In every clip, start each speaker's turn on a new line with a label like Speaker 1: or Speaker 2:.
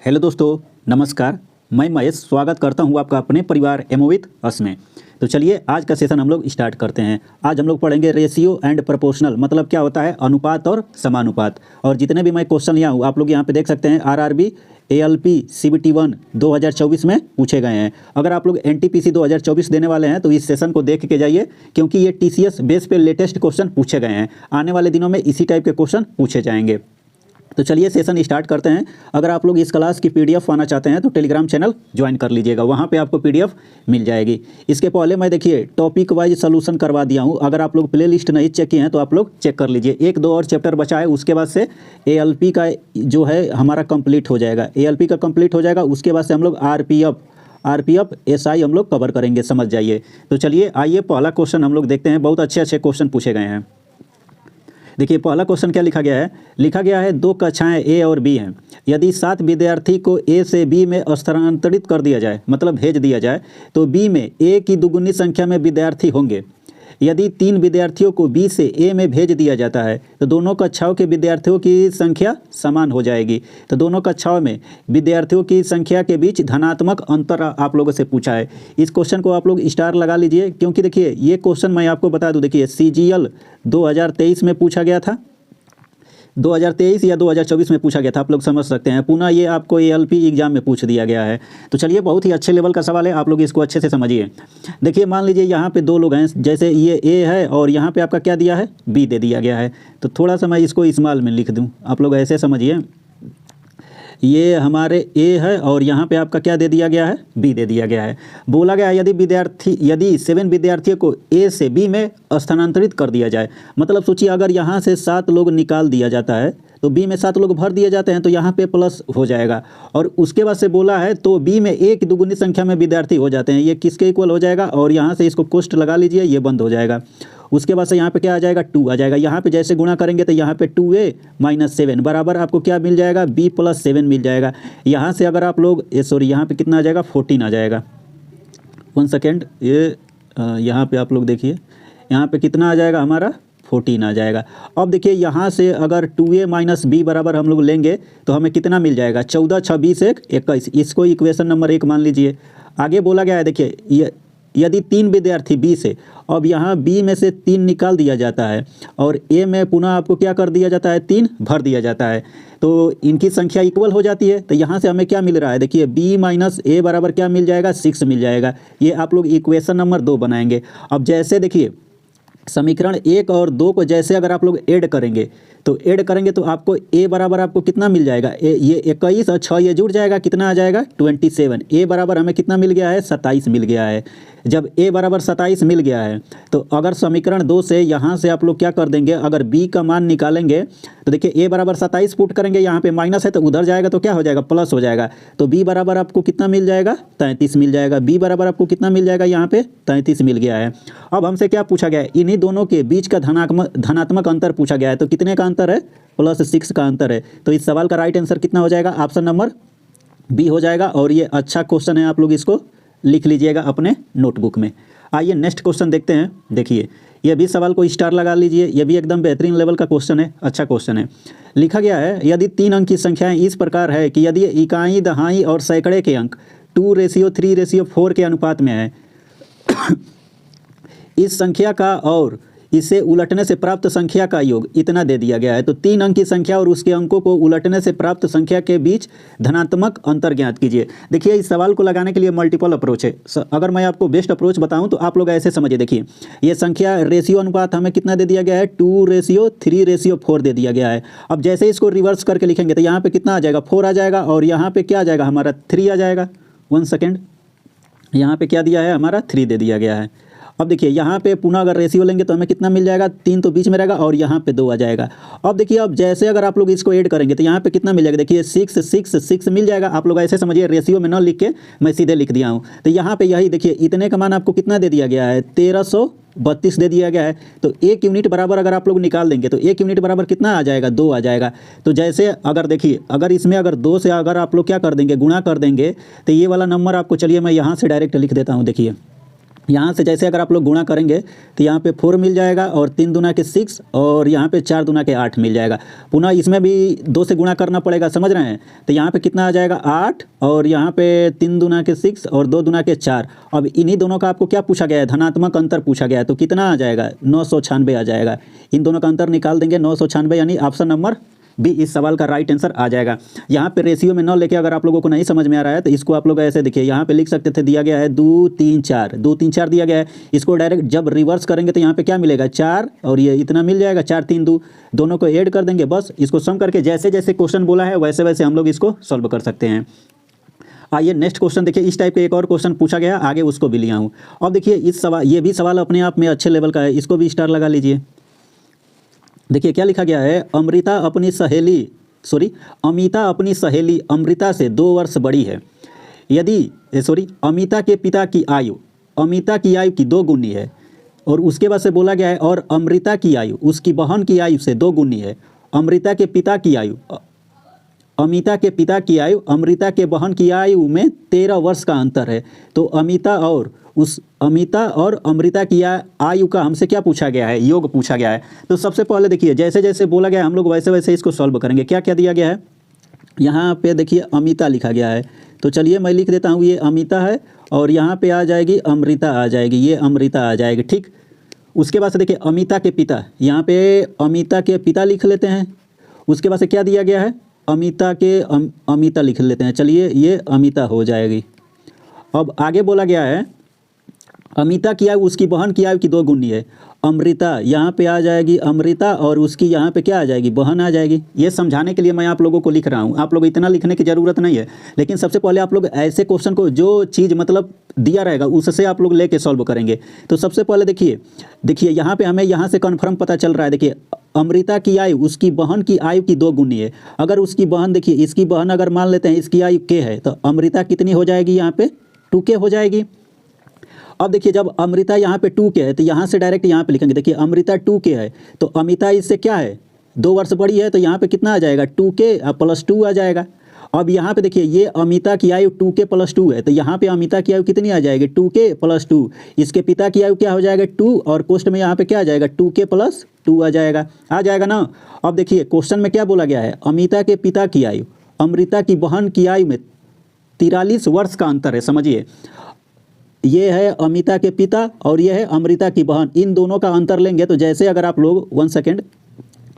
Speaker 1: Hello दोस्तों, नमस्कार। मैं महेश स्वागत करता हूं आपका अपने परिवार एमओविथ अस में। तो चलिए आज का सेशन हम लोग स्टार्ट करते हैं। आज हम लोग पढ़ेंगे रेशियो एंड प्रोपोर्शनल, मतलब क्या होता है अनुपात और समानुपात। और जितने भी मैं क्वेश्चन लिया हूँ आप लोग यहाँ पे देख सकते हैं आरआरबी एएलपी सीबीटी 1 2024 में पूछे गए हैं। अगर आप लोग एनटीपीसी 2024 देने वाले हैं तो इस सेशन को देख के जाइए, क्योंकि ये टीसीएस बेस पे लेटेस्ट क्वेश्चन पूछे गए हैं। आने वाले दिनों में इसी टाइप के क्वेश्चन पूछे जाएंगे। तो चलिए सेशन स्टार्ट करते हैं। अगर आप लोग इस क्लास की पीडीएफ पाना चाहते हैं तो टेलीग्राम चैनल ज्वाइन कर लीजिएगा, वहाँ पे आपको पीडीएफ मिल जाएगी। इसके पहले मैं देखिए टॉपिक वाइज सोल्यूशन करवा दिया हूँ। अगर आप लोग प्ले लिस्ट नहीं चेक किए हैं तो आप लोग चेक कर लीजिए। 1-2 और चैप्टर बचा है, उसके बाद से एएलपी का जो है हमारा कंप्लीट हो जाएगा। एएलपी का कंप्लीट हो जाएगा, उसके बाद से हम लोग आरपीएफ एसआई हम लोग कवर करेंगे, समझ जाइए। तो चलिए आइए पहला क्वेश्चन हम लोग देखते हैं। बहुत अच्छे अच्छे क्वेश्चन पूछे गए हैं। देखिए पहला क्वेश्चन क्या लिखा गया है। लिखा गया है 2 कक्षाएं ए और बी हैं। यदि 7 विद्यार्थी को ए से बी में स्थानांतरित कर दिया जाए, मतलब भेज दिया जाए, तो बी में ए की दुगुनी संख्या में विद्यार्थी होंगे। यदि 3 विद्यार्थियों को बी से ए में भेज दिया जाता है तो दोनों कक्षाओं के विद्यार्थियों की संख्या समान हो जाएगी। तो दोनों कक्षाओं में विद्यार्थियों की संख्या के बीच धनात्मक अंतर आप लोगों से पूछा है। इस क्वेश्चन को आप लोग स्टार लगा लीजिए, क्योंकि देखिए ये क्वेश्चन मैं आपको बता दूं, देखिए सीजीएल 2023 में पूछा गया था, 2023 या 2024 में पूछा गया था, आप लोग समझ सकते हैं। पुनः ये आपको एएलपी एग्जाम में पूछ दिया गया है। तो चलिए बहुत ही अच्छे लेवल का सवाल है, आप लोग इसको अच्छे से समझिए। देखिए मान लीजिए यहाँ पे 2 लोग हैं, जैसे ये ए है और यहाँ पे आपका क्या दिया है, बी दे दिया गया है। तो थोड़ा सा मैं इसको स्मॉल में लिख दूँ, आप लोग ऐसे समझिए। ये हमारे ए है और यहाँ पे आपका क्या दे दिया गया है, बी दे दिया गया है। बोला गया यदि 7 विद्यार्थियों को ए से बी में स्थानांतरित कर दिया जाए, मतलब सोचिए अगर यहाँ से 7 लोग निकाल दिया जाता है तो बी में 7 लोग भर दिए जाते हैं, तो यहाँ पे प्लस हो जाएगा। और उसके बाद से बोला है तो बी में ए की दुगुनी संख्या में विद्यार्थी हो जाते हैं। ये किसके इक्वल हो जाएगा, और यहाँ से इसको कोष्ट लगा लीजिए, ये बंद हो जाएगा। उसके बाद से यहाँ पे क्या आ जाएगा, 2 आ जाएगा। यहाँ पे जैसे गुणा करेंगे तो यहाँ पे 2a - 7 बराबर आपको क्या मिल जाएगा, b + 7 मिल जाएगा। यहाँ से अगर आप लोग यहाँ पे कितना आ जाएगा, 14 आ जाएगा। 1 सेकेंड, ये यहाँ पे आप लोग देखिए, यहाँ पे कितना आ जाएगा हमारा, 14 आ जाएगा। अब देखिए यहाँ से अगर 2a - b बराबर हम लोग लेंगे तो हमें कितना मिल जाएगा, 14 × 6 = 21। इसको इक्वेशन नंबर 1 मान लीजिए। आगे बोला गया है, देखिए यदि 3 विद्यार्थी बी से, अब यहाँ बी में से 3 निकाल दिया जाता है और ए में पुनः आपको क्या कर दिया जाता है, 3 भर दिया जाता है, तो इनकी संख्या इक्वल हो जाती है। तो यहाँ से हमें क्या मिल रहा है, देखिए b - a बराबर क्या मिल जाएगा, 6 मिल जाएगा। ये आप लोग इक्वेशन नंबर 2 बनाएंगे। अब जैसे देखिए समीकरण 1 और 2 को जैसे अगर आप लोग ऐड करेंगे तो आपको a बराबर आपको कितना मिल जाएगा, ये 21 और 6 ये जुड़ जाएगा, कितना आ जाएगा, 27। a बराबर हमें कितना मिल गया है, 27 मिल गया है। जब a बराबर 27 मिल गया है तो अगर समीकरण 2 से यहाँ से आप लोग क्या कर देंगे, अगर b का मान निकालेंगे तो देखिए a बराबर 27 पुट करेंगे, यहाँ पे माइनस है तो उधर जाएगा तो क्या हो जाएगा, प्लस हो जाएगा। तो b बराबर आपको कितना मिल जाएगा, 33 मिल जाएगा। b बराबर आपको कितना मिल जाएगा, यहाँ पे 33 मिल गया है। अब हमसे क्या पूछा गया है, इन्हीं दोनों के बीच का धनात्मक अंतर पूछा गया है। तो कितने का अंतर है, +6 का अंतर है। तो इस सवाल का राइट आंसर कितना हो जाएगा, ऑप्शन नंबर बी हो जाएगा। और ये अच्छा क्वेश्चन है, आप लोग इसको लिख लीजिएगा अपने नोटबुक में। आइए नेक्स्ट क्वेश्चन देखते हैं। देखिए ये भी सवाल को स्टार लगा लीजिए, ये भी एकदम बेहतरीन लेवल का क्वेश्चन है, अच्छा क्वेश्चन है। लिखा गया है यदि 3 अंक की संख्याएं इस प्रकार है कि यदि इकाई, दहाई और सैकड़े के अंक 2:3:4 के अनुपात में है इस संख्या का और इसे उलटने से प्राप्त संख्या का योग इतना दे दिया गया है। तो 3 अंक की संख्या और उसके अंकों को उलटने से प्राप्त संख्या के बीच धनात्मक अंतर ज्ञात कीजिए। देखिए इस सवाल को लगाने के लिए मल्टीपल अप्रोच है। अगर मैं आपको बेस्ट अप्रोच बताऊं तो आप लोग ऐसे समझिए। देखिए ये संख्या रेशियो अनुपात हमें कितना दे दिया गया है, 2:3:4 दे दिया गया है। अब जैसे इसको रिवर्स करके लिखेंगे तो यहाँ पे कितना आ जाएगा, 4 आ जाएगा, और यहाँ पे क्या आ जाएगा हमारा, 3 आ जाएगा। 1 सेकेंड, यहाँ पे क्या दिया है हमारा, 3 दे दिया गया है। अब देखिए यहाँ पे पुनः अगर रेशियो लेंगे तो हमें कितना मिल जाएगा, 3 तो बीच में रहेगा और यहाँ पे 2 आ जाएगा। अब देखिए अब जैसे अगर आप लोग इसको ऐड करेंगे तो यहाँ पे कितना मिल जाएगा, देखिए 6 मिल जाएगा। आप लोग ऐसे समझिए, रेशियो में न लिख के मैं सीधे लिख दिया हूँ। तो यहाँ पे यही देखिए इतने का मान आपको कितना दे दिया गया है, 1332 दे दिया गया है। तो 1 यूनिट बराबर अगर आप लोग निकाल देंगे तो 1 यूनिट बराबर कितना आ जाएगा, 2 आ जाएगा। तो जैसे अगर देखिए अगर इसमें अगर 2 से अगर आप लोग क्या कर देंगे, गुणा कर देंगे, तो ये वाला नंबर आपको, चलिए मैं यहाँ से डायरेक्ट लिख देता हूँ। देखिए यहाँ से जैसे अगर आप लोग गुणा करेंगे तो यहाँ पे 4 मिल जाएगा और 3 दूना के 6 और यहाँ पे 4 दूना के 8 मिल जाएगा। पुनः इसमें भी 2 से गुणा करना पड़ेगा, समझ रहे हैं। तो यहाँ पे कितना आ जाएगा 8 और यहाँ पे 3 दूना के 6 और 2 दूना के 4। अब इन्हीं दोनों का आपको क्या पूछा गया है, धनात्मक अंतर पूछा गया है। तो कितना आ जाएगा 996 आ जाएगा। इन दोनों का अंतर निकाल देंगे 996, यानी ऑप्शन नंबर बी इस सवाल का राइट आंसर आ जाएगा। यहाँ पे रेशियो में 9 लेके अगर आप लोगों को नहीं समझ में आ रहा है तो इसको आप लोग ऐसे देखिए, यहाँ पे लिख सकते थे, दिया गया है 2 3 4, 2 3 4 दिया गया है। इसको डायरेक्ट जब रिवर्स करेंगे तो यहाँ पे क्या मिलेगा 4 और ये इतना मिल जाएगा 4 3 2, दोनों को ऐड कर देंगे। बस इसको सम करके जैसे जैसे क्वेश्चन बोला है वैसे वैसे हम लोग इसको सॉल्व कर सकते हैं। आइए नेक्स्ट क्वेश्चन देखिए। इस टाइप के एक और क्वेश्चन पूछा गया, आगे उसको भी लिया हूँ। अब देखिए इस सवाल, ये भी सवाल अपने आप में अच्छे लेवल का है, इसको भी स्टार लगा लीजिए। देखिए क्या लिखा गया है, अमिता अपनी सहेली अमृता से 2 वर्ष बड़ी है। अमिता के पिता की आयु अमिता की आयु की 2 गुनी है। और उसके बाद से बोला गया है और अमृता की आयु उसकी बहन की आयु से 2 गुनी है। अमृता के पिता की आयु अमृता के बहन की आयु में 13 वर्ष का अंतर है। तो अमिता और अमृता की आयु का हमसे क्या पूछा गया है, योग पूछा गया है। तो सबसे पहले देखिए जैसे जैसे बोला गया हम लोग वैसे वैसे इसको सॉल्व करेंगे। क्या क्या दिया गया है, यहाँ पे देखिए अमिता लिखा गया है। तो चलिए मैं लिख देता हूँ, ये अमिता है और यहाँ पे आ जाएगी अमृता आ जाएगी, ये अमृता आ जाएगी, ठीक। उसके बाद से देखिए अमिता के पिता, यहाँ पे अमिता के पिता लिख लेते हैं। उसके बाद से क्या दिया गया है, अमिता लिख लेते हैं। चलिए ये अमिता हो जाएगी। अब आगे बोला गया है अमिता की आयु उसकी बहन की आयु की 2 गुनी है। अमृता यहाँ पे आ जाएगी अमृता और उसकी यहाँ पे क्या आ जाएगी, बहन आ जाएगी। ये समझाने के लिए मैं आप लोगों को लिख रहा हूँ, आप लोग इतना लिखने की ज़रूरत नहीं है। लेकिन सबसे पहले आप लोग ऐसे क्वेश्चन को जो चीज़ मतलब दिया रहेगा उससे आप लोग लेके सॉल्व करेंगे। तो सबसे पहले देखिए यहाँ पे हमें यहाँ से कन्फर्म पता चल रहा है। देखिए अमृता की आयु उसकी बहन की आयु की 2 गुनी है। अगर उसकी बहन, देखिए इसकी बहन अगर मान लेते हैं इसकी आयु के है तो अमृता कितनी हो जाएगी, यहाँ पे 2k हो जाएगी। अब देखिए जब अमृता यहाँ पे 2k है तो यहाँ से डायरेक्ट यहाँ पे लिखेंगे। देखिए अमृता 2k है तो अमिता इससे क्या है 2 वर्ष बड़ी है, तो यहाँ पे कितना आ जाएगा 2k + 2 आ जाएगा। अब यहाँ पे देखिए ये अमिता की आयु 2k + 2 है तो यहाँ पे अमिता की आयु कितनी आ जाएगी 2k + 2। इसके पिता की आयु क्या हो जाएगा 2 और पोस्ट में यहाँ पे क्या आ जाएगा 2k + 2 आ जाएगा ना। अब देखिए क्वेश्चन में क्या बोला गया है, अमिता के पिता की आयु अमृता की बहन की आयु में 43 वर्ष का अंतर है। समझिए ये है अमिता के पिता और ये है अमृता की बहन, इन दोनों का अंतर लेंगे तो जैसे अगर आप लोग 1 सेकेंड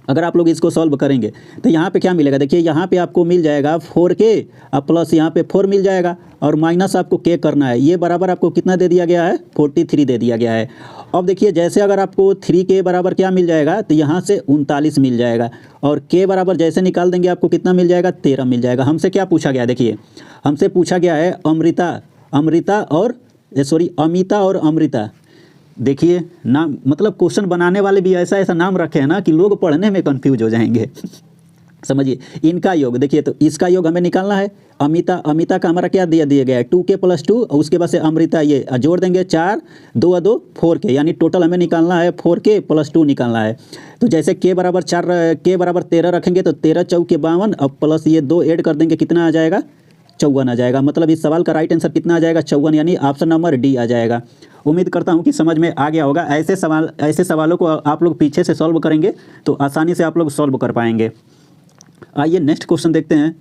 Speaker 1: अगर आप लोग इसको सॉल्व करेंगे तो यहाँ पे क्या मिलेगा, देखिए यहाँ पे आपको मिल जाएगा 4k प्लस यहाँ पे 4 मिल जाएगा और माइनस आपको k करना है। ये बराबर आपको कितना दे दिया गया है 43 दे दिया गया है। अब देखिए जैसे अगर आपको 3k बराबर क्या मिल जाएगा तो यहाँ से 39 मिल जाएगा और k बराबर जैसे निकाल देंगे आपको कितना मिल जाएगा 13 मिल जाएगा। हमसे क्या पूछा गया, देखिए हमसे पूछा गया है अमिता और अमृता। देखिए नाम मतलब क्वेश्चन बनाने वाले भी ऐसा नाम रखे हैं ना कि लोग पढ़ने में कंफ्यूज हो जाएंगे। समझिए इनका योग देखिए, तो इसका योग हमें निकालना है। अमिता का हमारा क्या दिया गया है 2k + 2 और उसके बाद से अमृता ये जोड़ देंगे 4 2 2 4k, यानी टोटल हमें निकालना है 4k + 2 निकालना है। तो जैसे k बराबर 13 रखेंगे तो 13 चौके 52 अब प्लस ये 2 ऐड कर देंगे कितना आ जाएगा 54 आ जाएगा। मतलब इस सवाल का राइट आंसर कितना आ जाएगा 54, यानी ऑप्शन नंबर डी आ जाएगा। उम्मीद करता हूं कि समझ में आ गया होगा। ऐसे सवालों को आप लोग पीछे से सॉल्व करेंगे तो आसानी से आप लोग सॉल्व कर पाएंगे। आइए नेक्स्ट क्वेश्चन देखते हैं।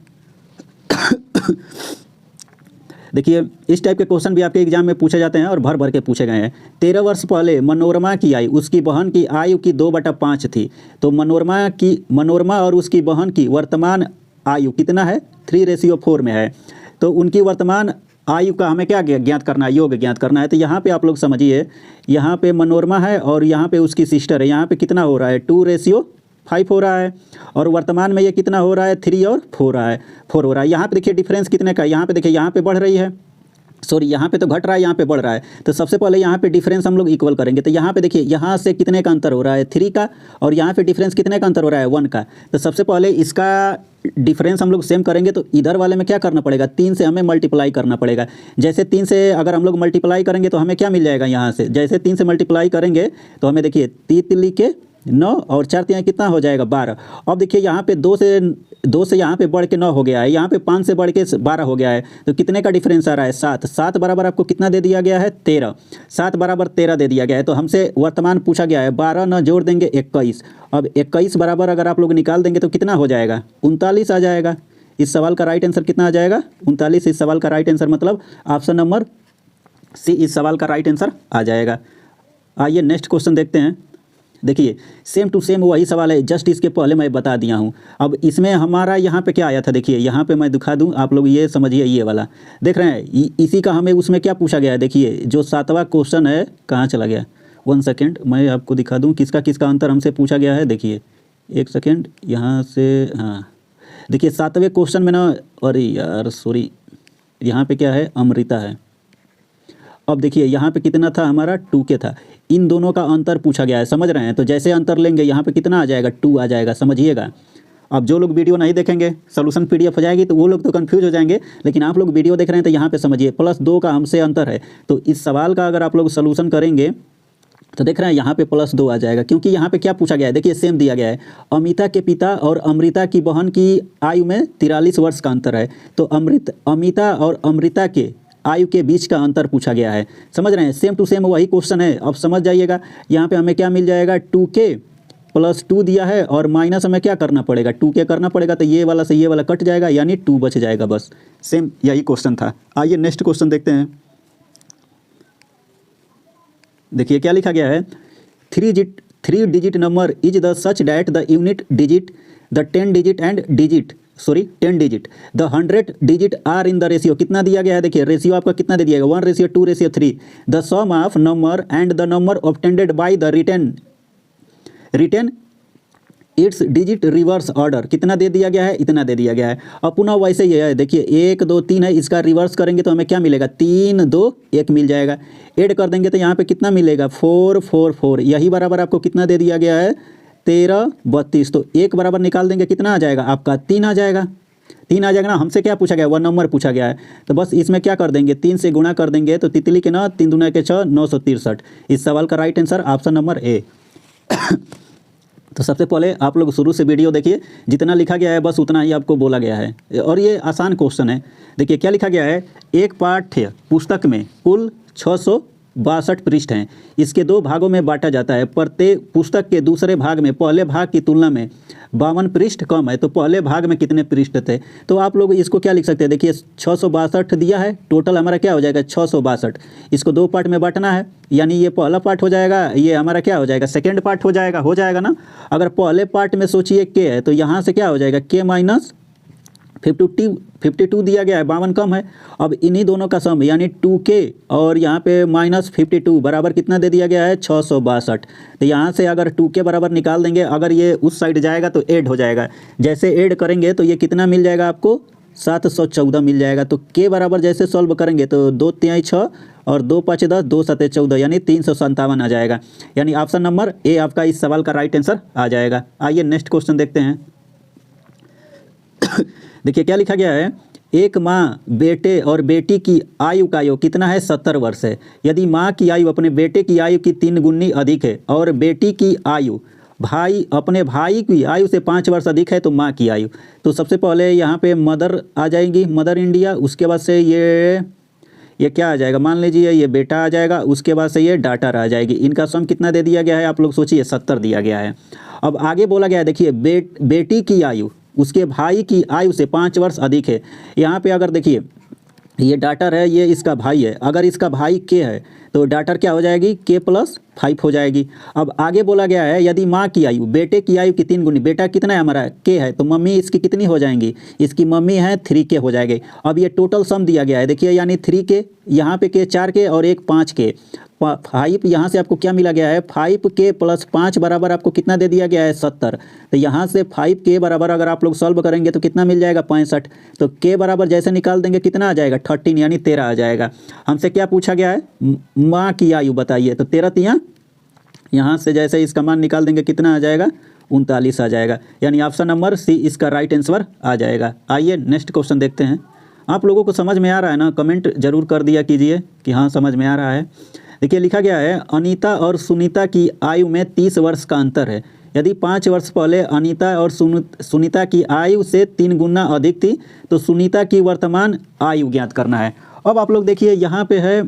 Speaker 1: देखिए इस टाइप के क्वेश्चन भी आपके एग्जाम में पूछे जाते हैं और भर भर के पूछे गए हैं। 13 वर्ष पहले मनोरमा की आयु उसकी बहन की आयु की 2/5 थी। तो मनोरमा और उसकी बहन की वर्तमान आयु कितना है 3:4 में है। तो उनकी वर्तमान आयु का हमें क्या ज्ञात करना है, योग ज्ञात करना है। तो यहाँ पे आप लोग समझिए, यहाँ पे मनोरमा है और यहाँ पे उसकी सिस्टर है। यहाँ पे कितना हो रहा है 2:5 हो रहा है और वर्तमान में ये कितना हो रहा है 3 और 4 हो रहा है। यहाँ पे देखिए डिफरेंस कितने का है, यहाँ पे देखिए यहाँ पे बढ़ रही है, सॉरी यहाँ पे तो घट रहा है, यहाँ पे बढ़ रहा है। तो सबसे पहले यहाँ पे डिफरेंस हम लोग इक्वल करेंगे। तो यहाँ पे देखिए यहाँ से कितने का अंतर हो रहा है 3 का और यहाँ पे डिफरेंस कितने का अंतर हो रहा है 1 का। तो सबसे पहले इसका डिफरेंस हम लोग सेम करेंगे तो इधर वाले में क्या करना पड़ेगा 3 से हमें मल्टीप्लाई करना पड़ेगा। जैसे 3 से अगर हम लोग मल्टीप्लाई करेंगे तो हमें क्या मिल जाएगा, यहाँ से जैसे 3 से मल्टीप्लाई करेंगे तो हमें देखिए 3 3 के 9 और 4 तिहाई कितना हो जाएगा 12। अब देखिए यहाँ पे 2 से यहाँ पे बढ़ के 9 हो गया है, यहाँ पे 5 से बढ़ के 12 हो गया है, तो कितने का डिफरेंस आ रहा है 7। 7 बराबर आपको कितना दे दिया गया है 13। 7 बराबर 13 दे दिया गया है। तो हमसे वर्तमान पूछा गया है 12 न जोड़ देंगे 21। अब 21 बराबर अगर आप लोग निकाल देंगे तो कितना हो जाएगा 39 आ जाएगा। इस सवाल का राइट आंसर कितना आ जाएगा 39। इस सवाल का राइट आंसर मतलब ऑप्शन नंबर सी इस सवाल का राइट आंसर आ जाएगा। आइए नेक्स्ट क्वेश्चन देखते हैं। देखिए सेम टू सेम वही सवाल है, जस्ट इसके पहले मैं बता दिया हूँ। अब इसमें हमारा यहाँ पे क्या आया था, देखिए यहाँ पे मैं दिखा दूँ, आप लोग ये समझिए, ये वाला देख रहे हैं, इसी का हमें उसमें क्या पूछा गया है। देखिए जो 7वां क्वेश्चन है, कहाँ चला गया, 1 सेकेंड मैं आपको दिखा दूँ किसका किसका आंसर हमसे पूछा गया है। देखिए 1 सेकेंड यहाँ से, हाँ देखिए 7वें क्वेश्चन में ना, अरे यार सॉरी, यहाँ पे क्या है अमृता है। अब देखिए यहाँ पे कितना था हमारा 2K था, इन दोनों का अंतर पूछा गया है, समझ रहे हैं। तो जैसे अंतर लेंगे यहाँ पे कितना आ जाएगा 2 आ जाएगा, समझिएगा। अब जो लोग वीडियो नहीं देखेंगे, सोल्यूशन PDF हो जाएगी तो वो लोग तो कंफ्यूज हो जाएंगे, लेकिन आप लोग वीडियो देख रहे हैं तो यहाँ पे समझिए +2 का हमसे अंतर है। तो इस सवाल का अगर आप लोग सोल्यूशन करेंगे तो देख रहे हैं यहाँ पे +2 आ जाएगा, क्योंकि यहाँ पे क्या पूछा गया है, देखिए सेम दिया गया है। अमिता के पिता और अमृता की बहन की आयु में 43 वर्ष का अंतर है। तो अमिता और अमृता के आयु के बीच का अंतर पूछा गया है, समझ रहे हैं। सेम टू सेम वही क्वेश्चन है। अब समझ जाइएगा, यहाँ पे हमें क्या मिल जाएगा 2K + 2 दिया है और माइनस हमें क्या करना पड़ेगा 2K करना पड़ेगा, तो ये वाला से ये वाला कट जाएगा, यानी 2 बच जाएगा, बस सेम यही क्वेश्चन था। आइए नेक्स्ट क्वेश्चन देखते हैं। देखिए क्या लिखा गया है, 3 digit number is the such that the unit digit, the 10 digit and digit, sorry 10 digit, the 100 digit are in the ratio. कितना दिया गया है, देखिए रेशियो आपका कितना दे दिया गया 1:2:3। The sum of number and the number obtained by the written its digit reverse order, कितना दे दिया गया है, इतना दे दिया गया है। अब पुनः वैसे ही है, देखिए 1 2 3 है, इसका रिवर्स करेंगे तो हमें क्या मिलेगा 3 2 1 मिल जाएगा। ऐड कर देंगे तो यहाँ पे कितना मिलेगा 4 4 4, यही बराबर आपको कितना दे दिया गया है 13 32। तो 1 बराबर निकाल देंगे कितना आ जाएगा आपका 3 आ जाएगा। 3 आ जाएगा ना। हमसे क्या पूछा गया 1 नंबर पूछा गया है, तो बस इसमें क्या कर देंगे 3 से गुणा कर देंगे, तो तितली के ना 3 दूना के 6 963। इस सवाल का right answer option number A. तो सबसे पहले आप लोग शुरू से वीडियो देखिए, जितना लिखा गया है बस उतना ही आपको बोला गया है, और ये आसान क्वेश्चन है। देखिए क्या लिखा गया है, एक पाठ्य पुस्तक में कुल 662 पृष्ठ हैं, इसके 2 भागों में बांटा जाता है। प्रत्येक पुस्तक के दूसरे भाग में पहले भाग की तुलना में 52 पृष्ठ कम है, तो पहले भाग में कितने पृष्ठ थे। तो आप लोग इसको क्या लिख सकते हैं, देखिए 662 दिया है, टोटल हमारा क्या हो जाएगा 662। इसको 2 पार्ट में बांटना है, यानी ये पहला पार्ट हो जाएगा, ये हमारा क्या हो जाएगा सेकेंड पार्ट हो जाएगा ना। अगर पहले पार्ट में सोचिए K है, तो यहाँ से क्या हो जाएगा K माइनस 52 दिया गया है, 52 कम है। अब इन्हीं दोनों का सम यानी 2K और यहाँ पे माइनस 52 बराबर कितना दे दिया गया है 662। तो यहाँ से अगर 2K बराबर निकाल देंगे, अगर ये उस साइड जाएगा तो ऐड हो जाएगा, जैसे ऐड करेंगे तो ये कितना मिल जाएगा आपको 714 मिल जाएगा। तो K बराबर जैसे सॉल्व करेंगे तो 2 तिहाई 6 और 2 5 10 2 7 14, यानी 357 आ जाएगा। यानी ऑप्शन नंबर ए आपका इस सवाल का राइट आंसर आ जाएगा। आइए नेक्स्ट क्वेश्चन देखते हैं। देखिए क्या लिखा गया है, एक माँ बेटे और बेटी की आयु का योग कितना है 70 वर्ष है। यदि माँ की आयु अपने बेटे की आयु की 3 गुनी अधिक है और बेटी की आयु अपने भाई की आयु से 5 वर्ष अधिक है, तो माँ की आयु। तो सबसे पहले यहाँ पे मदर आ जाएगी, मदर इंडिया, उसके बाद से ये क्या आ जाएगा, मान लीजिए ये बेटा आ जाएगा, उसके बाद से ये डाटर आ जाएगी। इनका सम कितना दे दिया गया है, आप लोग सोचिए 70 दिया गया है। अब आगे बोला गया है, देखिए बेटी की आयु उसके भाई की आयु से 5 वर्ष अधिक है। यहाँ पे अगर देखिए ये डाटर है, ये इसका भाई है, अगर इसका भाई K है तो डाटर क्या हो जाएगी K + 5 हो जाएगी। अब आगे बोला गया है, यदि माँ की आयु बेटे की आयु की 3 गुनी, बेटा कितना है हमारा K है, तो मम्मी इसकी कितनी हो जाएंगी, इसकी मम्मी है 3K हो जाएगी। अब ये टोटल सम दिया गया है, देखिए यानी 3K, यहाँ पे K 4K और एक 5K 5, यहाँ से आपको क्या मिला गया है 5K + 5 बराबर आपको कितना दे दिया गया है 70। तो यहाँ से 5K बराबर अगर आप लोग सॉल्व करेंगे तो कितना मिल जाएगा 65। तो K बराबर जैसे निकाल देंगे कितना आ जाएगा 13, यानी 13 आ जाएगा। हमसे क्या पूछा गया है, माँ की आयु बताइए, तो 13 तिया, यहाँ से जैसे इसका मान निकाल देंगे कितना आ जाएगा 39 आ जाएगा। यानी ऑप्शन नंबर सी इसका राइट आंसर आ जाएगा। आइए नेक्स्ट क्वेश्चन देखते हैं। आप लोगों को समझ में आ रहा है ना, कमेंट जरूर कर दिया कीजिए कि हाँ समझ में आ रहा है। देखिए लिखा गया है अनीता और सुनीता की आयु में 30 वर्ष का अंतर है। यदि 5 वर्ष पहले अनीता और सुनीता की आयु से 3 गुना अधिक थी तो सुनीता की वर्तमान आयु ज्ञात करना है। अब आप लोग देखिए यहाँ पे है,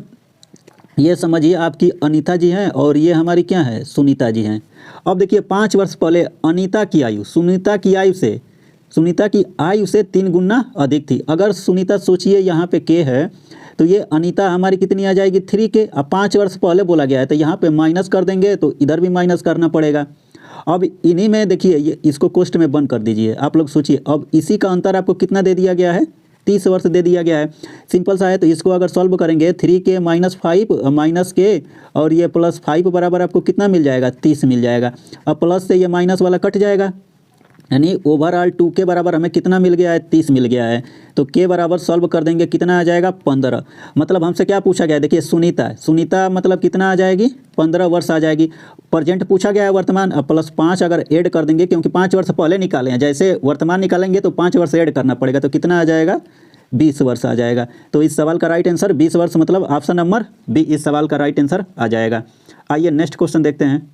Speaker 1: ये समझिए आपकी अनीता जी हैं और ये हमारी क्या है, सुनीता जी हैं। अब देखिए 5 वर्ष पहले अनीता की आयु सुनीता की आयु से 3 गुना अधिक थी। अगर सुनीता सोचिए यहाँ पे के है तो ये अनीता हमारी कितनी आ जाएगी, 3K। अब 5 वर्ष पहले बोला गया है तो यहाँ पे माइनस कर देंगे तो इधर भी माइनस करना पड़ेगा। अब इन्हीं में देखिए ये इसको कोष्ठ में बंद कर दीजिए। आप लोग सोचिए अब इसी का अंतर आपको कितना दे दिया गया है, 30 वर्ष दे दिया गया है। सिंपल सा है, तो इसको अगर सॉल्व करेंगे 3K माइनस 5 माइनस के और ये प्लस 5 बराबर आपको कितना मिल जाएगा, 30 मिल जाएगा। अब प्लस से ये माइनस वाला कट जाएगा, यानी ओवरऑल 2K बराबर हमें कितना मिल गया है, 30 मिल गया है। तो K बराबर सॉल्व कर देंगे कितना आ जाएगा, 15। मतलब हमसे क्या पूछा गया है, देखिए सुनीता मतलब कितना आ जाएगी, 15 वर्ष आ जाएगी। प्रेजेंट पूछा गया है वर्तमान, अब प्लस 5 अगर ऐड कर देंगे क्योंकि 5 वर्ष पहले निकाले हैं, जैसे वर्तमान निकालेंगे तो 5 वर्ष ऐड करना पड़ेगा, तो कितना आ जाएगा, 20 वर्ष आ जाएगा। तो इस सवाल का राइट आंसर 20 वर्ष, मतलब ऑप्शन नंबर बी इस सवाल का राइट आंसर आ जाएगा। आइए नेक्स्ट क्वेश्चन देखते हैं।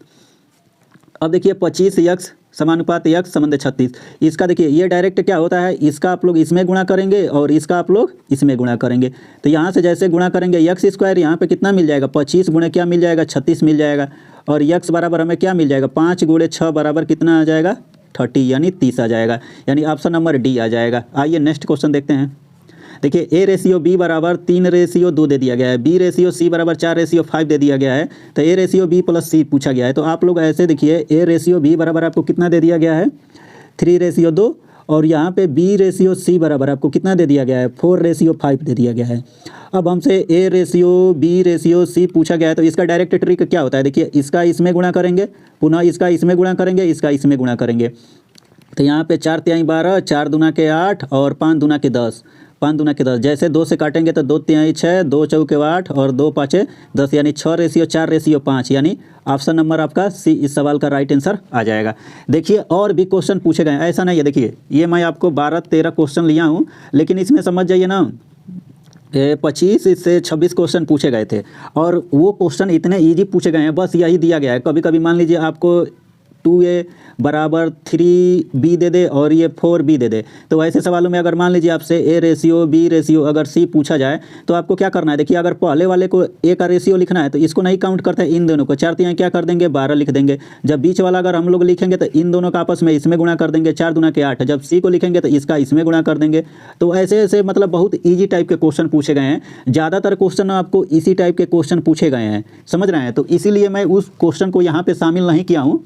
Speaker 1: अब देखिए 25x समानुपात x संबंध 36। इसका देखिए ये डायरेक्ट क्या होता है, इसका आप लोग इसमें गुणा करेंगे और इसका आप लोग इसमें गुणा करेंगे। तो यहाँ से जैसे गुणा करेंगे x स्क्वायर, यहाँ पे कितना मिल जाएगा, 25 गुणे क्या मिल जाएगा, 36 मिल जाएगा। और x बराबर हमें क्या मिल जाएगा, 5 गुणे 6 बराबर कितना आ जाएगा, 30, यानी 30 आ जाएगा, यानी ऑप्शन नंबर डी आ जाएगा। आइए नेक्स्ट क्वेश्चन देखते हैं। देखिए A/B बराबर 3/2 दे दिया गया है, B/C बराबर 4/5 दे दिया गया है। तो A/B प्लस C पूछा गया है। तो आप लोग ऐसे देखिए A/B बराबर आपको कितना दे दिया गया है, 3/2, और यहाँ पे B/C बराबर आपको कितना दे दिया गया है, 4/5 दे दिया गया है। अब हमसे A/B/C पूछा गया है, तो इसका डायरेक्ट ट्रिक क्या होता है, देखिए इसका इसमें गुणा करेंगे, पुनः इसका इसमें गुणा करेंगे, इसका इसमें गुणा करेंगे। तो यहाँ पे 4 तिहाई 12, 4 दूना के 8 और 5 दूना के 10, 5 दूना के 10। जैसे 2 से काटेंगे तो 2 तिहाई 6, 2 चौके 8 और 2 पाँचे 10, यानी 6/4/5, यानी ऑप्शन नंबर आपका सी इस सवाल का राइट आंसर आ जाएगा। देखिए और भी क्वेश्चन पूछे गए हैं, ऐसा नहीं है, देखिए ये मैं आपको 12-13 क्वेश्चन लिया हूँ, लेकिन इसमें समझ जाइए ना 25 से 26 क्वेश्चन पूछे गए थे और वो क्वेश्चन इतने ईजी पूछे गए हैं, बस यही दिया गया है। कभी कभी मान लीजिए आपको 2A बराबर 3B दे दे और ये 4B दे दे, तो ऐसे सवालों में अगर मान लीजिए आपसे A/B अगर C पूछा जाए तो आपको क्या करना है, देखिए अगर पहले वाले को A का रेशियो लिखना है तो इसको नहीं काउंट करते हैं, इन दोनों को 4 तिहाई क्या कर देंगे, 12 लिख देंगे। जब बीच वाला अगर हम लोग लिखेंगे तो इन दोनों का आपस में इसमें गुणा कर देंगे, 4 दूना के 8। जब C को लिखेंगे तो इसका इसमें गुणा कर देंगे। तो ऐसे ऐसे मतलब बहुत ईजी टाइप के क्वेश्चन पूछे गए हैं, ज़्यादातर क्वेश्चन आपको इसी टाइप के क्वेश्चन पूछे गए हैं, समझ रहे हैं। तो इसीलिए मैं उस क्वेश्चन को यहाँ पर शामिल नहीं किया हूँ,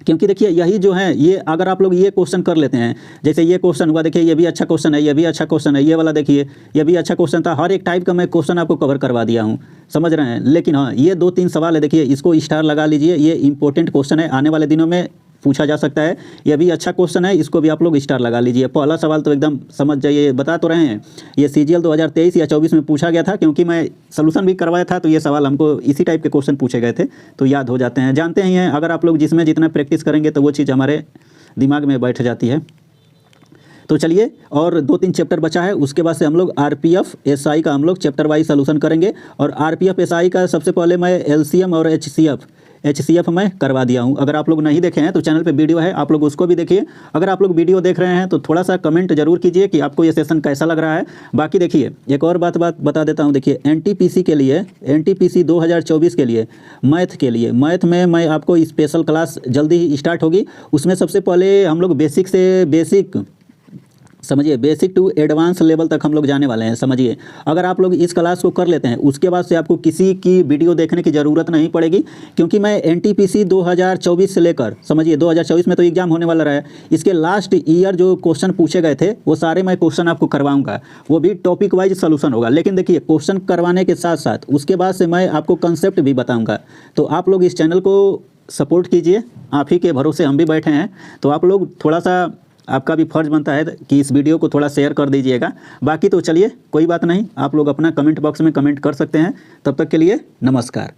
Speaker 1: क्योंकि देखिए यही जो है, ये अगर आप लोग ये क्वेश्चन कर लेते हैं, जैसे ये क्वेश्चन हुआ, देखिए ये भी अच्छा क्वेश्चन है, ये भी अच्छा क्वेश्चन है, ये वाला देखिए ये भी अच्छा क्वेश्चन था, हर एक टाइप का मैं क्वेश्चन आपको कवर करवा दिया हूँ, समझ रहे हैं। लेकिन हाँ, ये 2-3 सवाल है, देखिए इसको स्टार लगा लीजिए, ये इंपॉर्टेंट क्वेश्चन है, आने वाले दिनों में पूछा जा सकता है, ये भी अच्छा क्वेश्चन है, इसको भी आप लोग स्टार लगा लीजिए। पहला सवाल तो एकदम समझ जाइए, बता तो रहे हैं, ये CGL 2023 या 24 में पूछा गया था, क्योंकि मैं सलूशन भी करवाया था, तो ये सवाल हमको इसी टाइप के क्वेश्चन पूछे गए थे, तो याद हो जाते हैं, जानते ही हैं। अगर आप लोग जिसमें जितना प्रैक्टिस करेंगे तो वो चीज़ हमारे दिमाग में बैठ जाती है। तो चलिए और 2-3 चैप्टर बचा है, उसके बाद से हम लोग RPF SI का हम लोग चैप्टर वाइज सलूशन करेंगे। और RPF SI का सबसे पहले मैं LCM और HCF मैं करवा दिया हूं। अगर आप लोग नहीं देखे हैं तो चैनल पे वीडियो है, आप लोग उसको भी देखिए। अगर आप लोग वीडियो देख रहे हैं तो थोड़ा सा कमेंट जरूर कीजिए कि आपको ये सेशन कैसा लग रहा है। बाकी देखिए एक और बात बता देता हूं, देखिए NTPC के लिए, NTPC 2024 के लिए मैथ में मैं आपको स्पेशल क्लास जल्दी ही स्टार्ट होगी। उसमें सबसे पहले हम लोग बेसिक से बेसिक समझिए, बेसिक टू एडवांस लेवल तक हम लोग जाने वाले हैं, समझिए। अगर आप लोग इस क्लास को कर लेते हैं, उसके बाद से आपको किसी की वीडियो देखने की ज़रूरत नहीं पड़ेगी, क्योंकि मैं NTPC 2024 से लेकर, समझिए 2024 में तो एग्जाम होने वाला रहा है, इसके लास्ट ईयर जो क्वेश्चन पूछे गए थे वो सारे मैं क्वेश्चन आपको करवाऊंगा, वो भी टॉपिक वाइज सोल्यूशन होगा। लेकिन देखिए क्वेश्चन करवाने के साथ साथ उसके बाद से मैं आपको कंसेप्ट भी बताऊँगा। तो आप लोग इस चैनल को सपोर्ट कीजिए, आप ही के भरोसे हम भी बैठे हैं, तो आप लोग थोड़ा सा, आपका भी फर्ज बनता है कि इस वीडियो को थोड़ा शेयर कर दीजिएगा। बाकी तो चलिए कोई बात नहीं, आप लोग अपना कमेंट बॉक्स में कमेंट कर सकते हैं। तब तक के लिए नमस्कार।